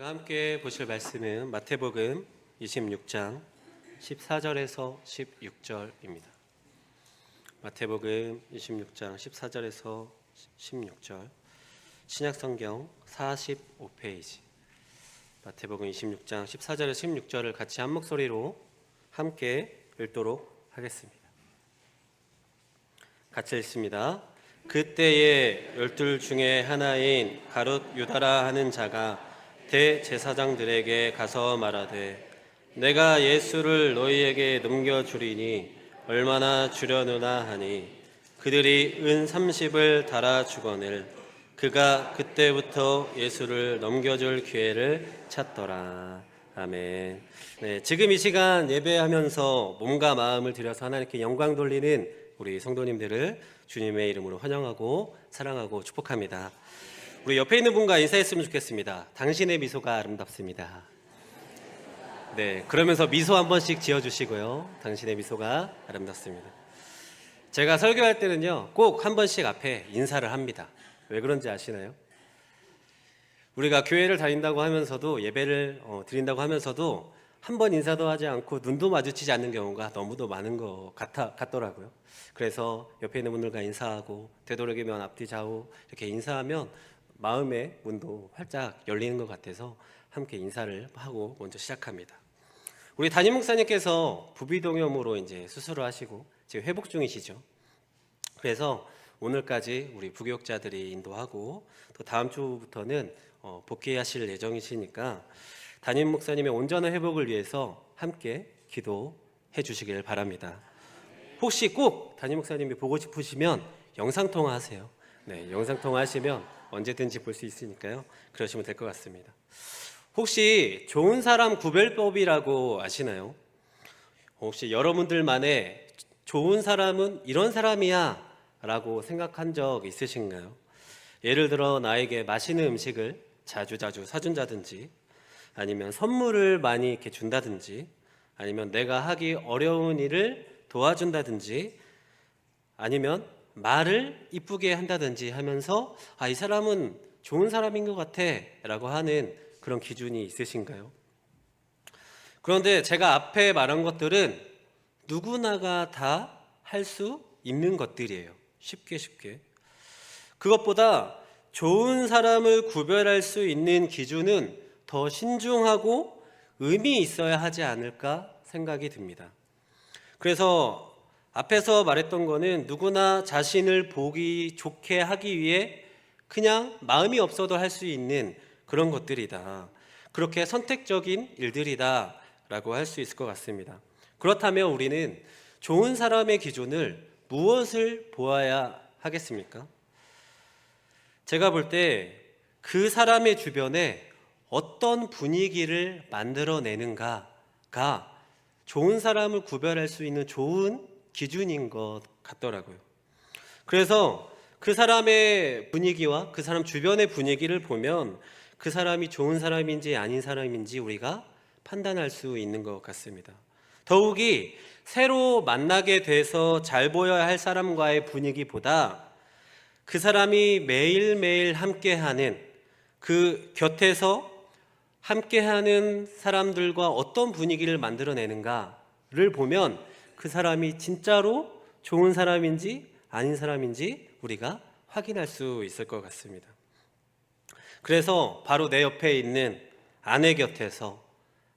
우리가 함께 보실 말씀은 마태복음 26장 14절에서 16절입니다. 마태복음 26장 14절에서 16절, 신약성경 45페이지. 마태복음 26장 14절에서 16절을 같이 한 목소리로 함께 읽도록 하겠습니다. 같이 읽습니다. 그때에 12 중에 하나인 가룟 유다라 하는 자가 대제사장들에게 가서 말하되, 내가 예수를 너희에게 넘겨주리니 얼마나 주려느냐 하니, 그들이 은 30을 달아주거늘 그가 그때부터 예수를 넘겨줄 기회를 찾더라. 아멘. 네, 지금 이 시간 예배하면서 몸과 마음을 들여서 하나님께 영광 돌리는 우리 성도님들을 주님의 이름으로 환영하고 사랑하고 축복합니다. 우리 옆에 있는 분과 인사했으면 좋겠습니다. 당신의 미소가 아름답습니다. 네, 그러면서 미소 한 번씩 지어주시고요. 당신의 미소가 아름답습니다. 제가 설교할 때는요, 꼭 한 번씩 앞에 인사를 합니다. 왜 그런지 아시나요? 우리가 교회를 다닌다고 하면서도, 예배를 드린다고 하면서도 한 번 인사도 하지 않고 눈도 마주치지 않는 경우가 너무도 많은 것 같더라고요. 그래서 옆에 있는 분들과 인사하고, 되도록이면 앞뒤 좌우 이렇게 인사하면 마음의 문도 활짝 열리는 것 같아서 함께 인사를 하고 먼저 시작합니다. 우리 담임 목사님께서 부비동염으로 이제 수술을 하시고 지금 회복 중이시죠. 그래서 오늘까지 우리 부교육자들이 인도하고, 또 다음 주부터는 복귀하실 예정이시니까 담임 목사님의 온전한 회복을 위해서 함께 기도해 주시길 바랍니다. 혹시 꼭 담임 목사님이 보고 싶으시면 영상통화 하세요. 네, 영상통화 하시면 언제든지 볼 수 있으니까요. 그러시면 될 것 같습니다. 혹시 좋은 사람 구별법이라고 아시나요? 혹시 여러분들만의 좋은 사람은 이런 사람이야 라고 생각한 적 있으신가요? 예를 들어 나에게 맛있는 음식을 자주 사준다든지, 아니면 선물을 많이 이렇게 준다든지, 아니면 내가 하기 어려운 일을 도와준다든지, 아니면 말을 이쁘게 한다든지 하면서 이 사람은 좋은 사람인 것 같아 라고 하는 그런 기준이 있으신가요? 그런데 제가 앞에 말한 것들은 누구나가 다 할 수 있는 것들이에요. 쉽게. 그것보다 좋은 사람을 구별할 수 있는 기준은 더 신중하고 의미 있어야 하지 않을까 생각이 듭니다. 그래서 앞에서 말했던 거는 누구나 자신을 보기 좋게 하기 위해 그냥 마음이 없어도 할 수 있는 그런 것들이다. 그렇게 선택적인 일들이다 라고 할 수 있을 것 같습니다. 그렇다면 우리는 좋은 사람의 기준을 무엇을 보아야 하겠습니까? 제가 볼 때 그 사람의 주변에 어떤 분위기를 만들어내는가가 좋은 사람을 구별할 수 있는 좋은 기준인 것 같더라고요. 그래서 그 사람의 분위기와 그 사람 주변의 분위기를 보면 그 사람이 좋은 사람인지 아닌 사람인지 우리가 판단할 수 있는 것 같습니다. 더욱이 새로 만나게 돼서 잘 보여야 할 사람과의 분위기보다 그 사람이 매일매일 함께하는, 그 곁에서 함께하는 사람들과 어떤 분위기를 만들어내는가를 보면 그 사람이 진짜로 좋은 사람인지 아닌 사람인지 우리가 확인할 수 있을 것 같습니다. 그래서 바로 내 옆에 있는 아내 곁에서,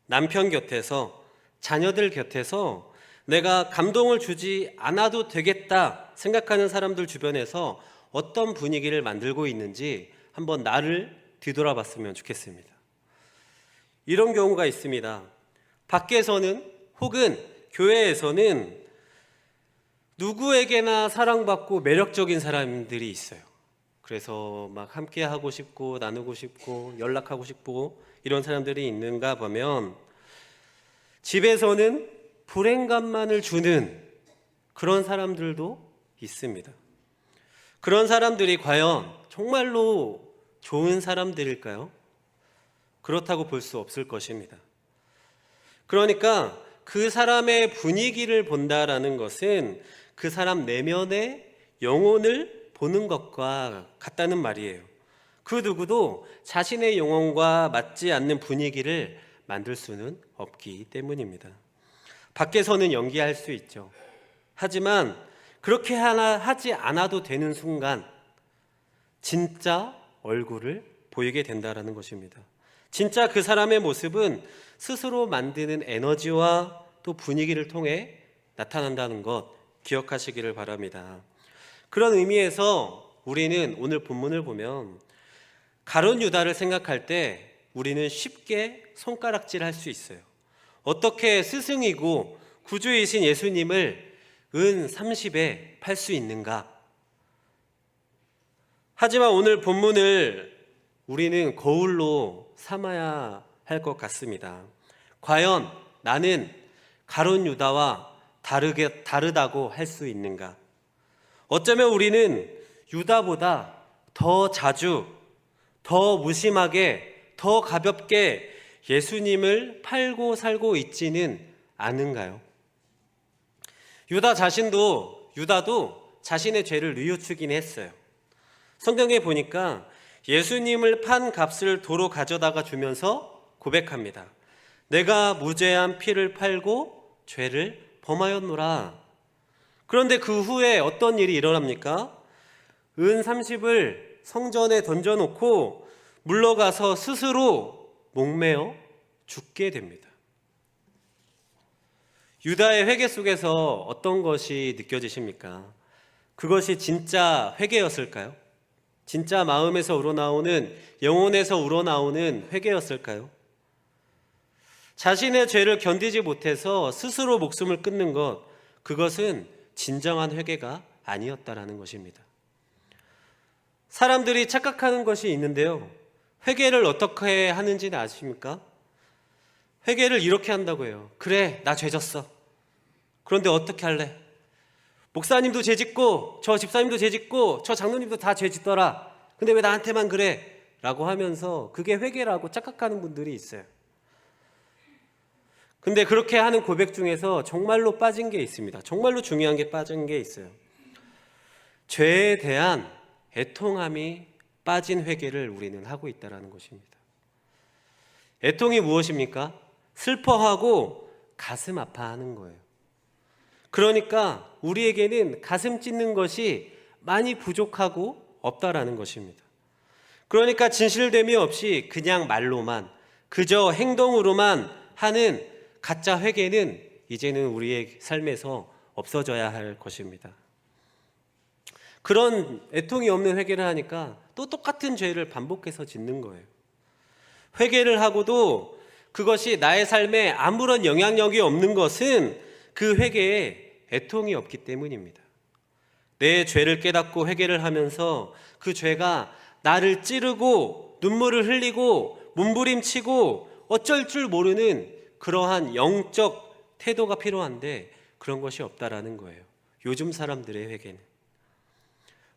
남편 곁에서, 자녀들 곁에서 내가 감동을 주지 않아도 되겠다 생각하는 사람들 주변에서 어떤 분위기를 만들고 있는지 한번 나를 뒤돌아봤으면 좋겠습니다. 이런 경우가 있습니다. 밖에서는 혹은 교회에서는 누구에게나 사랑받고 매력적인 사람들이 있어요. 그래서 막 함께 하고 싶고 나누고 싶고 연락하고 싶고 이런 사람들이 있는가 보면, 집에서는 불행감만을 주는 그런 사람들도 있습니다. 그런 사람들이 과연 정말로 좋은 사람들일까요? 그렇다고 볼 수 없을 것입니다. 그러니까 그 사람의 분위기를 본다라는 것은 그 사람 내면의 영혼을 보는 것과 같다는 말이에요. 그 누구도 자신의 영혼과 맞지 않는 분위기를 만들 수는 없기 때문입니다. 밖에서는 연기할 수 있죠. 하지만 그렇게 하지 않아도 되는 순간 진짜 얼굴을 보이게 된다는 것입니다. 진짜 그 사람의 모습은 스스로 만드는 에너지와 또 분위기를 통해 나타난다는 것 기억하시기를 바랍니다. 그런 의미에서 우리는 오늘 본문을 보면 가룟 유다를 생각할 때 우리는 쉽게 손가락질할 수 있어요. 어떻게 스승이고 구주이신 예수님을 은 30에 팔 수 있는가? 하지만 오늘 본문을 우리는 거울로 삼아야 할 것 같습니다. 과연 나는 가룟 유다와 다르다고 할 수 있는가? 어쩌면 우리는 유다보다 더 자주, 더 무심하게, 더 가볍게 예수님을 팔고 살고 있지는 않은가요? 유다도 자신의 죄를 뉘우치긴 했어요. 성경에 보니까 예수님을 판 값을 도로 가져다가 주면서 고백합니다. 내가 무죄한 피를 팔고 죄를 범하였노라. 그런데 그 후에 어떤 일이 일어납니까? 은 30을 성전에 던져놓고 물러가서 스스로 목매어 죽게 됩니다. 유다의 회개 속에서 어떤 것이 느껴지십니까? 그것이 진짜 회개였을까요? 진짜 마음에서 우러나오는, 영혼에서 우러나오는 회개였을까요? 자신의 죄를 견디지 못해서 스스로 목숨을 끊는 것, 그것은 진정한 회개가 아니었다라는 것입니다. 사람들이 착각하는 것이 있는데요. 회개를 어떻게 하는지는 아십니까? 회개를 이렇게 한다고 해요. 그래, 나 죄 졌어. 그런데 어떻게 할래? 목사님도 죄 짓고 저 집사님도 죄 짓고 저 장로님도 다 죄 짓더라. 근데 왜 나한테만 그래? 라고 하면서 그게 회개라고 착각하는 분들이 있어요. 근데 그렇게 하는 고백 중에서 정말로 빠진 게 있습니다. 정말로 중요한 게 빠진 게 있어요. 죄에 대한 애통함이 빠진 회개를 우리는 하고 있다는 것입니다. 애통이 무엇입니까? 슬퍼하고 가슴 아파하는 거예요. 그러니까 우리에게는 가슴 찢는 것이 많이 부족하고 없다라는 것입니다. 그러니까 진실됨이 없이 그냥 말로만, 그저 행동으로만 하는 가짜 회개는 이제는 우리의 삶에서 없어져야 할 것입니다. 그런 애통이 없는 회개를 하니까 또 똑같은 죄를 반복해서 짓는 거예요. 회개를 하고도 그것이 나의 삶에 아무런 영향력이 없는 것은 그 회개에 애통이 없기 때문입니다. 내 죄를 깨닫고 회개를 하면서 그 죄가 나를 찌르고 눈물을 흘리고 몸부림치고 어쩔 줄 모르는 그러한 영적 태도가 필요한데 그런 것이 없다라는 거예요. 요즘 사람들의 회개는.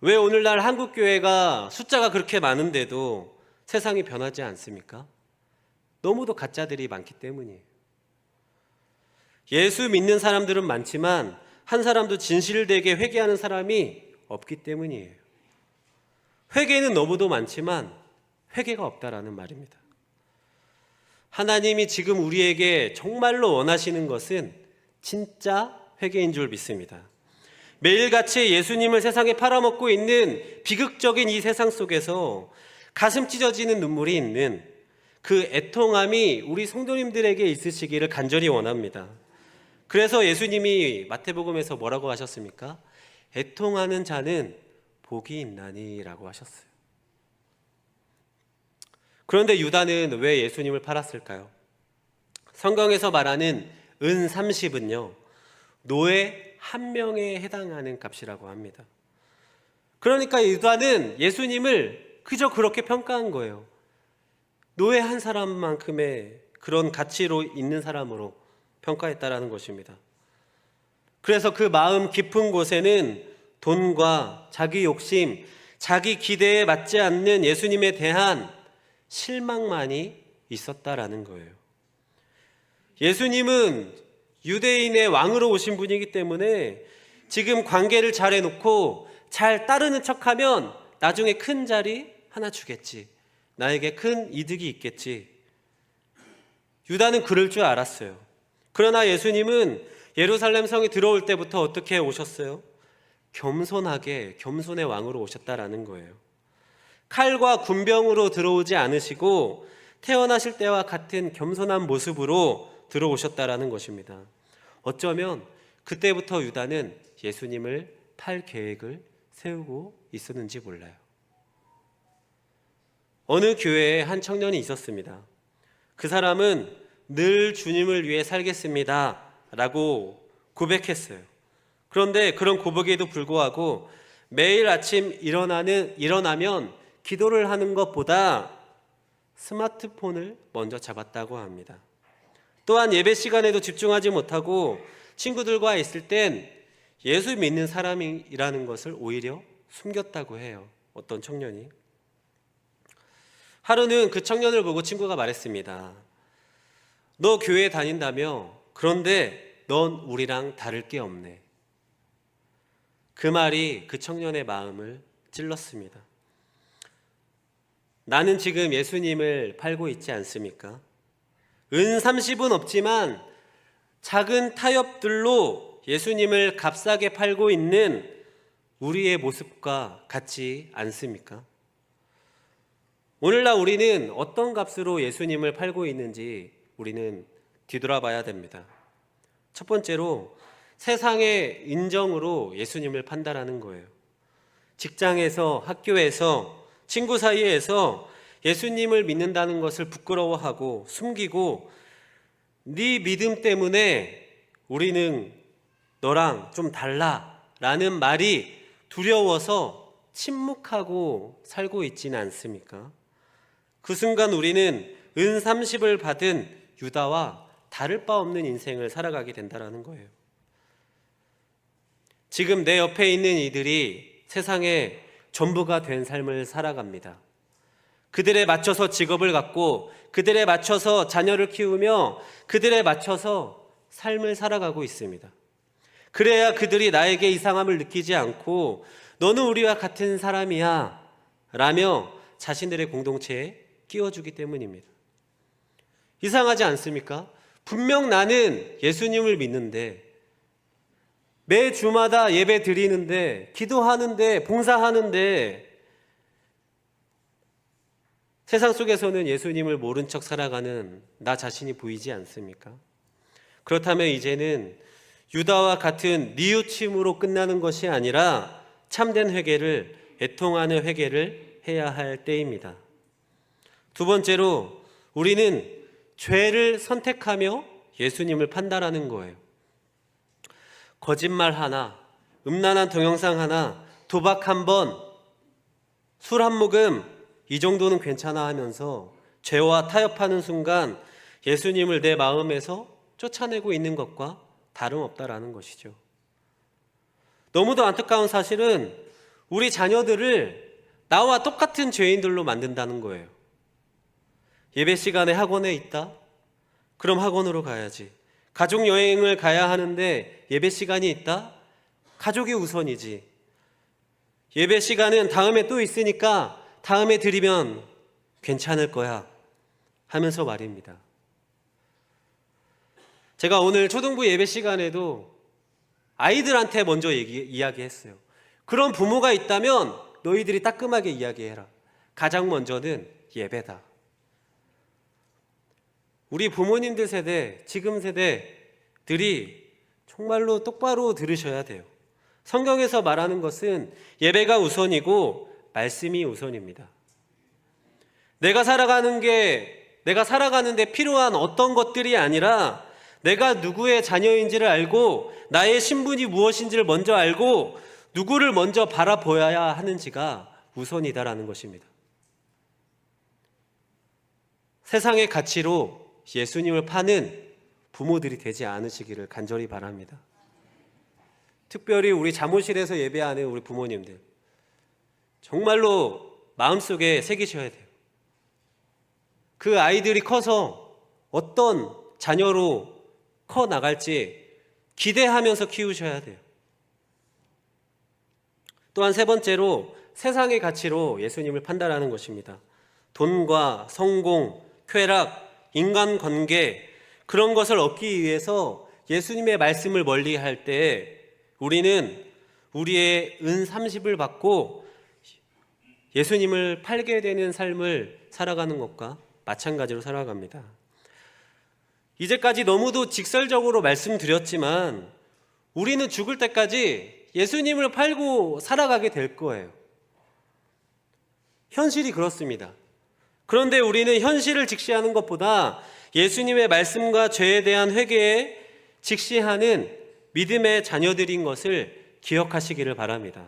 왜 오늘날 한국교회가 숫자가 그렇게 많은데도 세상이 변하지 않습니까? 너무도 가짜들이 많기 때문이에요. 예수 믿는 사람들은 많지만 한 사람도 진실되게 회개하는 사람이 없기 때문이에요. 회개는 너무도 많지만 회개가 없다라는 말입니다. 하나님이 지금 우리에게 정말로 원하시는 것은 진짜 회개인 줄 믿습니다. 매일같이 예수님을 세상에 팔아먹고 있는 비극적인 이 세상 속에서 가슴 찢어지는 눈물이 있는 그 애통함이 우리 성도님들에게 있으시기를 간절히 원합니다. 그래서 예수님이 마태복음에서 뭐라고 하셨습니까? 애통하는 자는 복이 있나니 라고 하셨어요. 그런데 유다는 왜 예수님을 팔았을까요? 성경에서 말하는 은 30은요, 노예 한 명에 해당하는 값이라고 합니다. 그러니까 유다는 예수님을 그저 그렇게 평가한 거예요. 노예 한 사람만큼의 그런 가치로 있는 사람으로 평가했다라는 것입니다. 그래서 그 마음 깊은 곳에는 돈과 자기 욕심, 자기 기대에 맞지 않는 예수님에 대한 실망만이 있었다라는 거예요. 예수님은 유대인의 왕으로 오신 분이기 때문에 지금 관계를 잘 해놓고 잘 따르는 척하면 나중에 큰 자리 하나 주겠지. 나에게 큰 이득이 있겠지. 유다는 그럴 줄 알았어요. 그러나 예수님은 예루살렘 성에 들어올 때부터 어떻게 오셨어요? 겸손하게 겸손의 왕으로 오셨다라는 거예요. 칼과 군병으로 들어오지 않으시고 태어나실 때와 같은 겸손한 모습으로 들어오셨다라는 것입니다. 어쩌면 그때부터 유다는 예수님을 팔 계획을 세우고 있었는지 몰라요. 어느 교회에 한 청년이 있었습니다. 그 사람은 늘 주님을 위해 살겠습니다 라고 고백했어요. 그런데 그런 고백에도 불구하고 매일 아침 일어나면 기도를 하는 것보다 스마트폰을 먼저 잡았다고 합니다. 또한 예배 시간에도 집중하지 못하고 친구들과 있을 땐 예수 믿는 사람이라는 것을 오히려 숨겼다고 해요. 어떤 청년이. 하루는 그 청년을 보고 친구가 말했습니다. 너 교회 다닌다며? 그런데 넌 우리랑 다를 게 없네. 그 말이 그 청년의 마음을 찔렀습니다. 나는 지금 예수님을 팔고 있지 않습니까? 은 30은 없지만 작은 타협들로 예수님을 값싸게 팔고 있는 우리의 모습과 같지 않습니까? 오늘날 우리는 어떤 값으로 예수님을 팔고 있는지 우리는 뒤돌아봐야 됩니다. 첫 번째로 세상의 인정으로 예수님을 판다라는 거예요. 직장에서, 학교에서, 친구 사이에서 예수님을 믿는다는 것을 부끄러워하고 숨기고 네 믿음 때문에 우리는 너랑 좀 달라라는 말이 두려워서 침묵하고 살고 있지는 않습니까? 그 순간 우리는 은 30을 받은 유다와 다를 바 없는 인생을 살아가게 된다는 거예요. 지금 내 옆에 있는 이들이 세상의 전부가 된 삶을 살아갑니다. 그들에 맞춰서 직업을 갖고 그들에 맞춰서 자녀를 키우며 그들에 맞춰서 삶을 살아가고 있습니다. 그래야 그들이 나에게 이상함을 느끼지 않고 너는 우리와 같은 사람이야 라며 자신들의 공동체에 끼워주기 때문입니다. 이상하지 않습니까? 분명 나는 예수님을 믿는데 매 주마다 예배 드리는데 기도하는데 봉사하는데 세상 속에서는 예수님을 모른 척 살아가는 나 자신이 보이지 않습니까? 그렇다면 이제는 유다와 같은 뉘우침으로 끝나는 것이 아니라 참된 회개를, 애통하는 회개를 해야 할 때입니다. 두 번째로 우리는 죄를 선택하며 예수님을 판단하는 거예요. 거짓말 하나, 음란한 동영상 하나, 도박 한 번, 술 한 모금 이 정도는 괜찮아 하면서 죄와 타협하는 순간 예수님을 내 마음에서 쫓아내고 있는 것과 다름없다라는 것이죠. 너무도 안타까운 사실은 우리 자녀들을 나와 똑같은 죄인들로 만든다는 거예요. 예배 시간에 학원에 있다? 그럼 학원으로 가야지. 가족 여행을 가야 하는데 예배 시간이 있다? 가족이 우선이지. 예배 시간은 다음에 또 있으니까 다음에 드리면 괜찮을 거야 하면서 말입니다. 제가 오늘 초등부 예배 시간에도 아이들한테 먼저 이야기했어요. 그런 부모가 있다면 너희들이 따끔하게 이야기해라. 가장 먼저는 예배다. 우리 부모님들 세대, 지금 세대들이 정말로 똑바로 들으셔야 돼요. 성경에서 말하는 것은 예배가 우선이고 말씀이 우선입니다. 내가 살아가는데 필요한 어떤 것들이 아니라 내가 누구의 자녀인지를 알고 나의 신분이 무엇인지를 먼저 알고 누구를 먼저 바라보아야 하는지가 우선이다라는 것입니다. 세상의 가치로 예수님을 파는 부모들이 되지 않으시기를 간절히 바랍니다. 특별히 우리 사무실에서 예배하는 우리 부모님들 정말로 마음속에 새기셔야 돼요. 그 아이들이 커서 어떤 자녀로 커 나갈지 기대하면서 키우셔야 돼요. 또한 세 번째로 세상의 가치로 예수님을 판단하는 것입니다. 돈과 성공, 쾌락, 인간관계, 그런 것을 얻기 위해서 예수님의 말씀을 멀리할 때 우리는 우리의 은 30을 받고 예수님을 팔게 되는 삶을 살아가는 것과 마찬가지로 살아갑니다. 이제까지 너무도 직설적으로 말씀드렸지만 우리는 죽을 때까지 예수님을 팔고 살아가게 될 거예요. 현실이 그렇습니다. 그런데 우리는 현실을 직시하는 것보다 예수님의 말씀과 죄에 대한 회개에 직시하는 믿음의 자녀들인 것을 기억하시기를 바랍니다.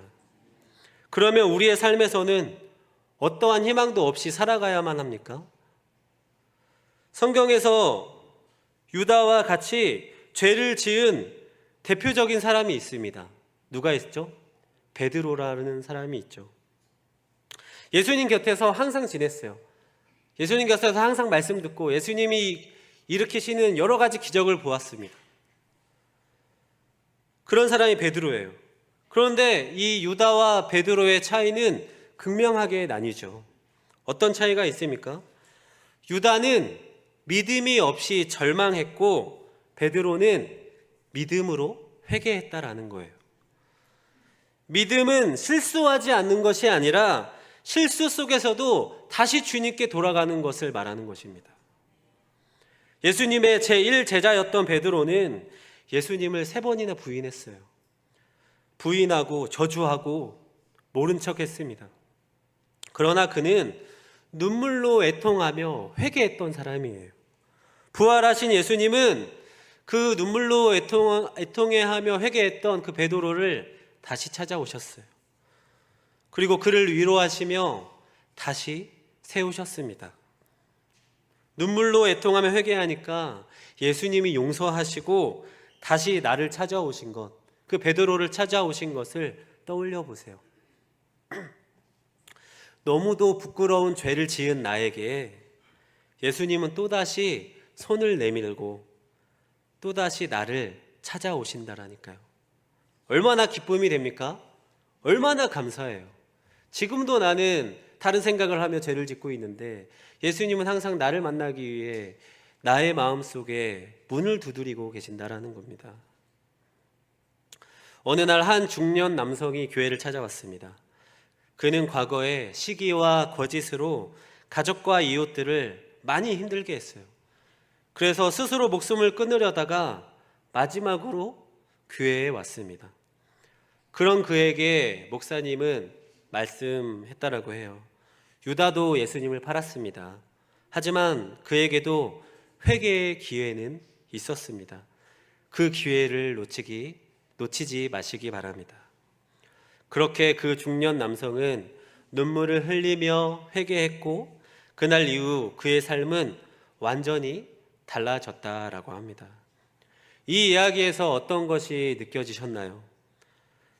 그러면 우리의 삶에서는 어떠한 희망도 없이 살아가야만 합니까? 성경에서 유다와 같이 죄를 지은 대표적인 사람이 있습니다. 누가 있죠? 베드로라는 사람이 있죠. 예수님 곁에서 항상 지냈어요. 예수님 곁에서 항상 말씀 듣고 예수님이 일으키시는 여러 가지 기적을 보았습니다. 그런 사람이 베드로예요. 그런데 이 유다와 베드로의 차이는 극명하게 나뉘죠. 어떤 차이가 있습니까? 유다는 믿음이 없이 절망했고 베드로는 믿음으로 회개했다라는 거예요. 믿음은 실수하지 않는 것이 아니라 실수 속에서도 다시 주님께 돌아가는 것을 말하는 것입니다. 예수님의 제1제자였던 베드로는 예수님을 3번이나 부인했어요. 부인하고 저주하고 모른 척했습니다. 그러나 그는 눈물로 애통하며 회개했던 사람이에요. 부활하신 예수님은 그 눈물로 애통해하며 회개했던 그 베드로를 다시 찾아오셨어요. 그리고 그를 위로하시며 다시 세우셨습니다. 눈물로 애통하며 회개하니까 예수님이 용서하시고 다시 나를 찾아오신 것, 그 베드로를 찾아오신 것을 떠올려 보세요. 너무도 부끄러운 죄를 지은 나에게 예수님은 또다시 손을 내밀고 또다시 나를 찾아오신다라니까요. 얼마나 기쁨이 됩니까? 얼마나 감사해요. 지금도 나는 다른 생각을 하며 죄를 짓고 있는데 예수님은 항상 나를 만나기 위해 나의 마음속에 문을 두드리고 계신다라는 겁니다. 어느 날 한 중년 남성이 교회를 찾아왔습니다. 그는 과거에 시기와 거짓으로 가족과 이웃들을 많이 힘들게 했어요. 그래서 스스로 목숨을 끊으려다가 마지막으로 교회에 왔습니다. 그런 그에게 목사님은 말씀했다라고 해요. 유다도 예수님을 팔았습니다. 하지만 그에게도 회개의 기회는 있었습니다. 그 기회를 놓치지 마시기 바랍니다. 그렇게 그 중년 남성은 눈물을 흘리며 회개했고 그날 이후 그의 삶은 완전히 달라졌다라고 합니다. 이 이야기에서 어떤 것이 느껴지셨나요?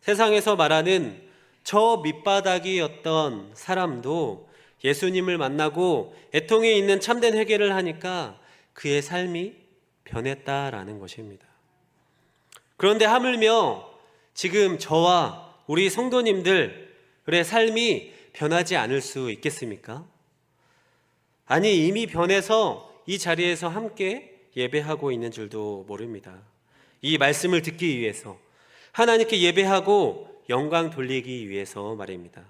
세상에서 말하는 저 밑바닥이었던 사람도 예수님을 만나고 애통에 있는 참된 회개를 하니까 그의 삶이 변했다라는 것입니다. 그런데 하물며 지금 저와 우리 성도님들의 삶이 변하지 않을 수 있겠습니까? 아니, 이미 변해서 이 자리에서 함께 예배하고 있는 줄도 모릅니다. 이 말씀을 듣기 위해서, 하나님께 예배하고 영광 돌리기 위해서 말입니다.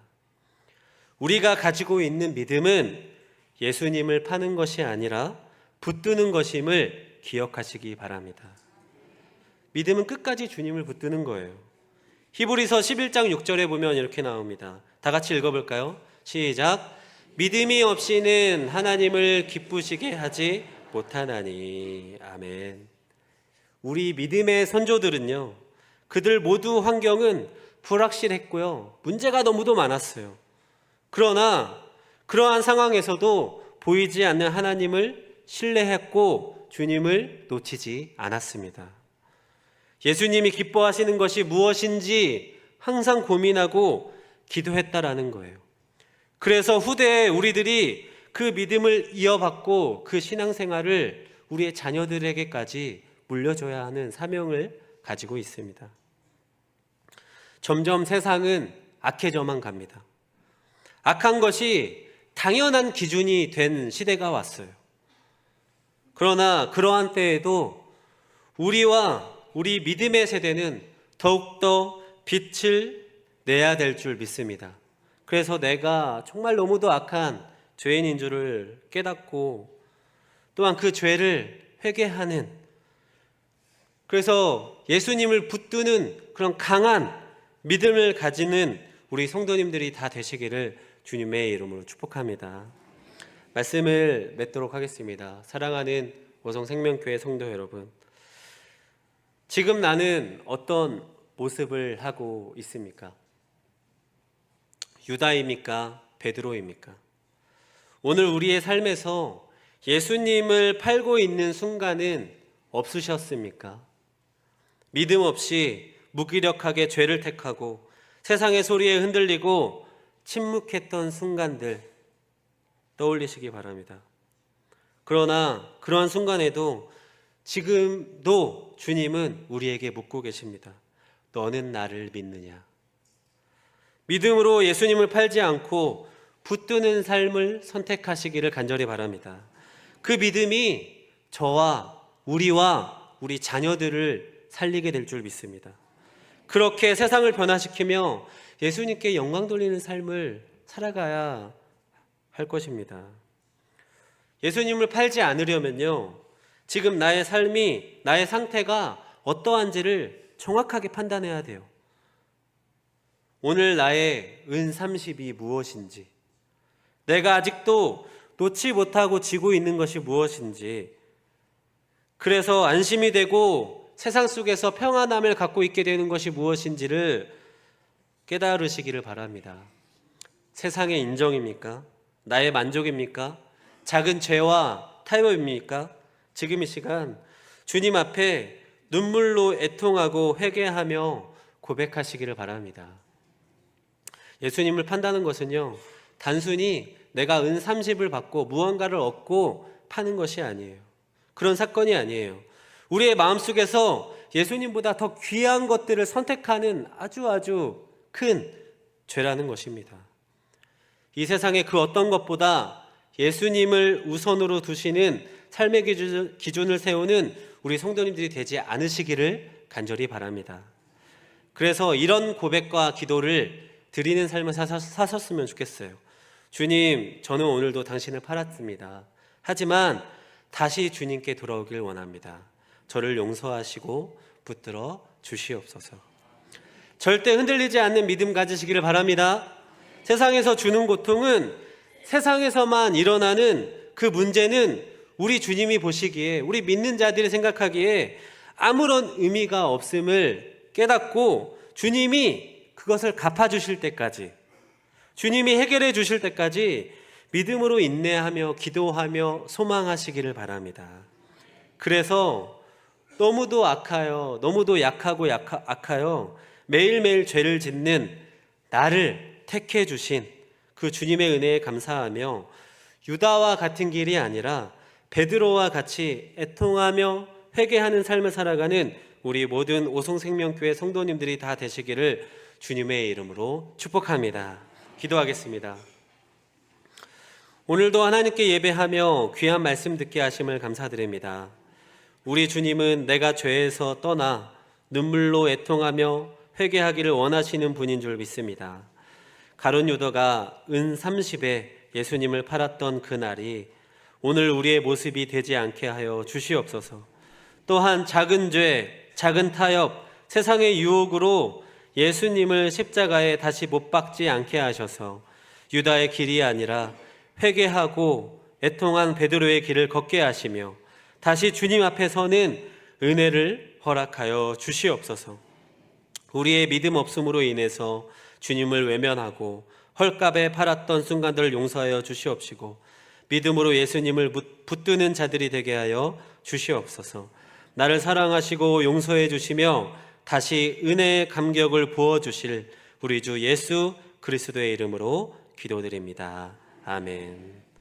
우리가 가지고 있는 믿음은 예수님을 파는 것이 아니라 붙드는 것임을 기억하시기 바랍니다. 믿음은 끝까지 주님을 붙드는 거예요. 히브리서 11장 6절에 보면 이렇게 나옵니다. 다 같이 읽어볼까요? 시작. 믿음이 없이는 하나님을 기쁘시게 하지 못하나니. 아멘. 우리 믿음의 선조들은요, 그들 모두 환경은 불확실했고요, 문제가 너무도 많았어요. 그러나 그러한 상황에서도 보이지 않는 하나님을 신뢰했고 주님을 놓치지 않았습니다. 예수님이 기뻐하시는 것이 무엇인지 항상 고민하고 기도했다라는 거예요. 그래서 후대에 우리들이 그 믿음을 이어받고 그 신앙생활을 우리의 자녀들에게까지 물려줘야 하는 사명을 가지고 있습니다. 점점 세상은 악해져만 갑니다. 악한 것이 당연한 기준이 된 시대가 왔어요. 그러나 그러한 때에도 우리와 우리 믿음의 세대는 더욱더 빛을 내야 될 줄 믿습니다. 그래서 내가 정말 너무도 악한 죄인인 줄을 깨닫고 또한 그 죄를 회개하는, 그래서 예수님을 붙드는 그런 강한 믿음을 가지는 우리 성도님들이 다 되시기를 주님의 이름으로 축복합니다. 말씀을 맺도록 하겠습니다. 사랑하는 오성생명교회 성도 여러분, 지금 나는 어떤 모습을 하고 있습니까? 유다입니까? 베드로입니까? 오늘 우리의 삶에서 예수님을 팔고 있는 순간은 없으셨습니까? 믿음 없이 무기력하게 죄를 택하고 세상의 소리에 흔들리고 침묵했던 순간들 떠올리시기 바랍니다. 그러나 그러한 순간에도 지금도 주님은 우리에게 묻고 계십니다. 너는 나를 믿느냐? 믿음으로 예수님을 팔지 않고 붙드는 삶을 선택하시기를 간절히 바랍니다. 그 믿음이 저와 우리 자녀들을 살리게 될 줄 믿습니다. 그렇게 세상을 변화시키며 예수님께 영광 돌리는 삶을 살아가야 할 것입니다. 예수님을 팔지 않으려면요, 지금 나의 삶이, 나의 상태가 어떠한지를 정확하게 판단해야 돼요. 오늘 나의 은30이 무엇인지, 내가 아직도 놓지 못하고 지고 있는 것이 무엇인지, 그래서 안심이 되고 세상 속에서 평안함을 갖고 있게 되는 것이 무엇인지를 깨달으시기를 바랍니다. 세상의 인정입니까? 나의 만족입니까? 작은 죄와 타협입니까? 지금 이 시간 주님 앞에 눈물로 애통하고 회개하며 고백하시기를 바랍니다. 예수님을 판다는 것은요, 단순히 내가 은30을 받고 무언가를 얻고 파는 것이 아니에요. 그런 사건이 아니에요. 우리의 마음속에서 예수님보다 더 귀한 것들을 선택하는 아주 큰 죄라는 것입니다. 이 세상의 그 어떤 것보다 예수님을 우선으로 두시는 삶의 기준을 세우는 우리 성도님들이 되지 않으시기를 간절히 바랍니다. 그래서 이런 고백과 기도를 드리는 삶을 사셨으면 좋겠어요. 주님, 저는 오늘도 당신을 팔았습니다. 하지만 다시 주님께 돌아오길 원합니다. 저를 용서하시고 붙들어 주시옵소서. 절대 흔들리지 않는 믿음 가지시기를 바랍니다. 세상에서 주는 고통은, 세상에서만 일어나는 그 문제는 우리 주님이 보시기에, 우리 믿는 자들이 생각하기에 아무런 의미가 없음을 깨닫고 주님이 그것을 갚아주실 때까지, 주님이 해결해 주실 때까지 믿음으로 인내하며 기도하며 소망하시기를 바랍니다. 그래서 너무도 악하여, 너무도 약하고 악하여 매일매일 죄를 짓는 나를 택해 주신 그 주님의 은혜에 감사하며 유다와 같은 길이 아니라 베드로와 같이 애통하며 회개하는 삶을 살아가는 우리 모든 오송생명교회 성도님들이 다 되시기를 주님의 이름으로 축복합니다. 기도하겠습니다. 오늘도 하나님께 예배하며 귀한 말씀 듣게 하심을 감사드립니다. 우리 주님은 내가 죄에서 떠나 눈물로 애통하며 회개하기를 원하시는 분인 줄 믿습니다. 가룟 유다가 은30에 예수님을 팔았던 그 날이 오늘 우리의 모습이 되지 않게 하여 주시옵소서. 또한 작은 죄, 작은 타협, 세상의 유혹으로 예수님을 십자가에 다시 못 박지 않게 하셔서 유다의 길이 아니라 회개하고 애통한 베드로의 길을 걷게 하시며 다시 주님 앞에 서는 은혜를 허락하여 주시옵소서. 우리의 믿음 없음으로 인해서 주님을 외면하고 헐값에 팔았던 순간들을 용서하여 주시옵시고 믿음으로 예수님을 붙드는 자들이 되게 하여 주시옵소서. 나를 사랑하시고 용서해 주시며 다시 은혜의 감격을 부어주실 우리 주 예수 그리스도의 이름으로 기도드립니다. 아멘.